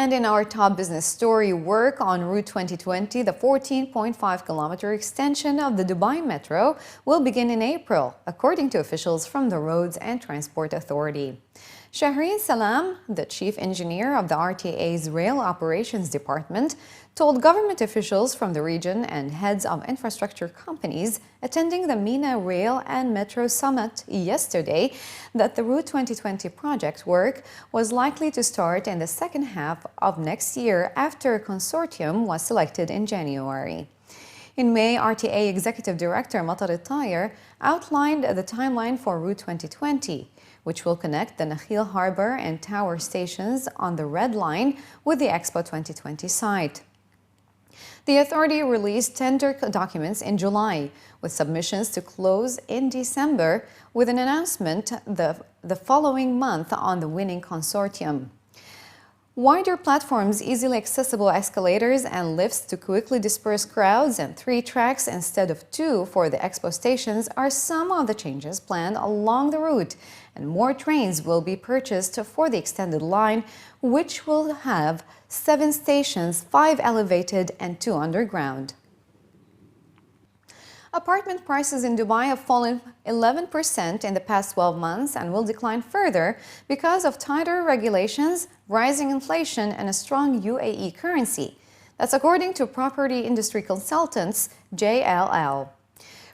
And in our top business story, work on Route 2020, the 14.5-kilometer extension of the Dubai Metro, will begin in April, according to officials from the Roads and Transport Authority. Shahreen Salam, the chief engineer of the RTA's Rail Operations Department, told government officials from the region and heads of infrastructure companies attending the MENA Rail and Metro Summit yesterday that the Route 2020 project work was likely to start in the second half of next year after a consortium was selected in January. In May, RTA Executive Director Matar Al-Tayer outlined the timeline for Route 2020, which will connect the Nakheel Harbour and Tower stations on the Red Line with the Expo 2020 site. The authority released tender documents in July, with submissions to close in December, with an announcement the following month on the winning consortium. Wider platforms, easily accessible escalators and lifts to quickly disperse crowds, and 3 tracks instead of 2 for the Expo stations are some of the changes planned along the route, and more trains will be purchased for the extended line, which will have 7 stations, 5 elevated and 2 underground. Apartment prices in Dubai have fallen 11% in the past 12 months and will decline further because of tighter regulations, rising inflation, and a strong UAE currency. That's according to property industry consultants JLL.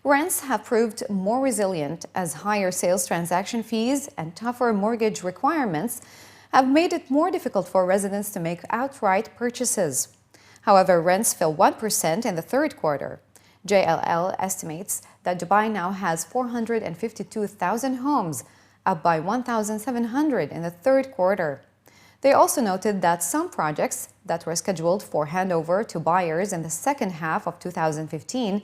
Rents have proved more resilient as higher sales transaction fees and tougher mortgage requirements have made it more difficult for residents to make outright purchases. However, rents fell 1% in the third quarter. JLL estimates that Dubai now has 452,000 homes, up by 1,700 in the third quarter. They also noted that some projects that were scheduled for handover to buyers in the second half of 2015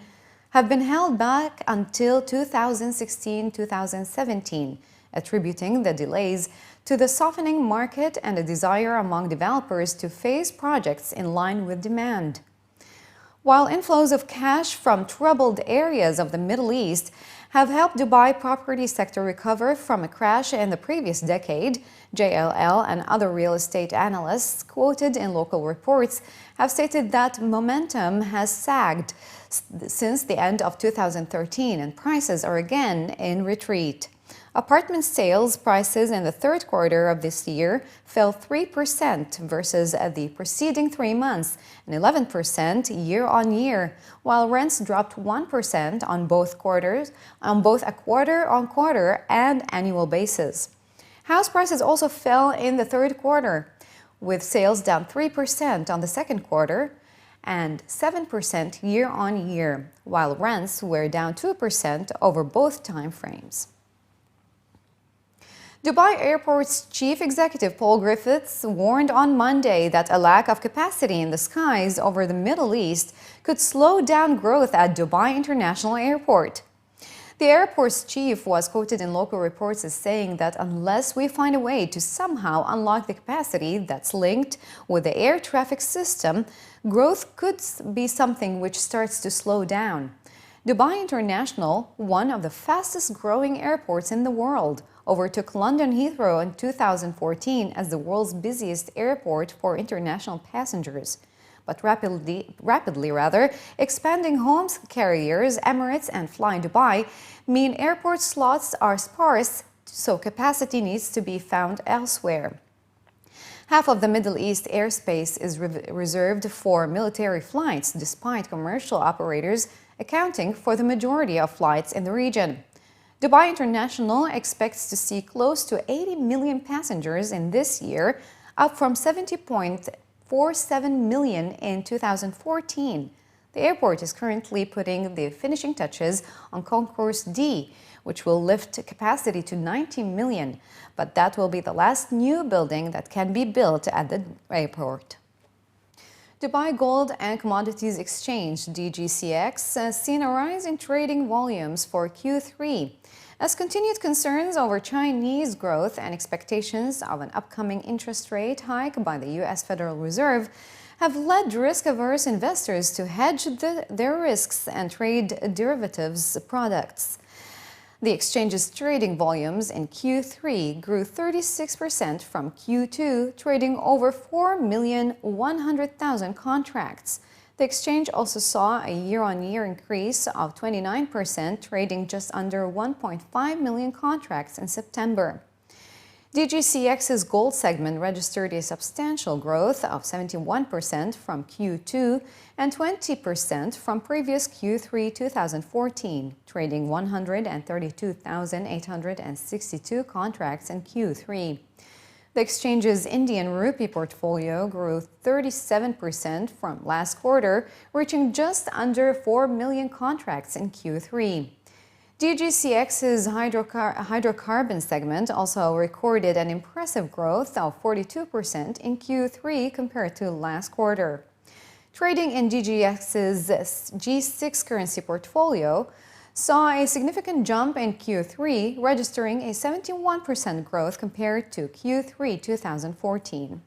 have been held back until 2016-2017, attributing the delays to the softening market and a desire among developers to phase projects in line with demand. While inflows of cash from troubled areas of the Middle East have helped Dubai property sector recover from a crash in the previous decade, JLL and other real estate analysts quoted in local reports have stated that momentum has sagged since the end of 2013 and prices are again in retreat. Apartment sales prices in the third quarter of this year fell 3% versus the preceding 3 months and 11% year-on-year, while rents dropped 1% on both a quarter-on-quarter and annual basis. House prices also fell in the third quarter, with sales down 3% on the second quarter and 7% year-on-year, while rents were down 2% over both time frames. Dubai Airport's chief executive Paul Griffiths warned on Monday that a lack of capacity in the skies over the Middle East could slow down growth at Dubai International Airport. The airport's chief was quoted in local reports as saying that unless we find a way to somehow unlock the capacity that's linked with the air traffic system, growth could be something which starts to slow down. Dubai International, one of the fastest growing airports in the world, overtook London Heathrow in 2014 as the world's busiest airport for international passengers. But rapidly expanding home carriers, Emirates and Fly Dubai, mean airport slots are sparse, so capacity needs to be found elsewhere. Half of the Middle East airspace is reserved for military flights, despite commercial operators accounting for the majority of flights in the region. Dubai International expects to see close to 80 million passengers in this year, up from 70.47 million in 2014. The airport is currently putting the finishing touches on Concourse D, which will lift capacity to 90 million, but that will be the last new building that can be built at the airport. Dubai Gold and Commodities Exchange, DGCX, has seen a rise in trading volumes for Q3, as continued concerns over Chinese growth and expectations of an upcoming interest rate hike by the U.S. Federal Reserve have led risk-averse investors to hedge their risks and trade derivatives products. The exchange's trading volumes in Q3 grew 36% from Q2, trading over 4,100,000 contracts. The exchange also saw a year-on-year increase of 29%, trading just under 1.5 million contracts in September. DGCX's gold segment registered a substantial growth of 71% from Q2 and 20% from previous Q3 2014, trading 132,862 contracts in Q3. The exchange's Indian rupee portfolio grew 37% from last quarter, reaching just under 4 million contracts in Q3. DGCX's hydrocarbon segment also recorded an impressive growth of 42% in Q3 compared to last quarter. Trading in DGX's G6 currency portfolio saw a significant jump in Q3, registering a 71% growth compared to Q3 2014.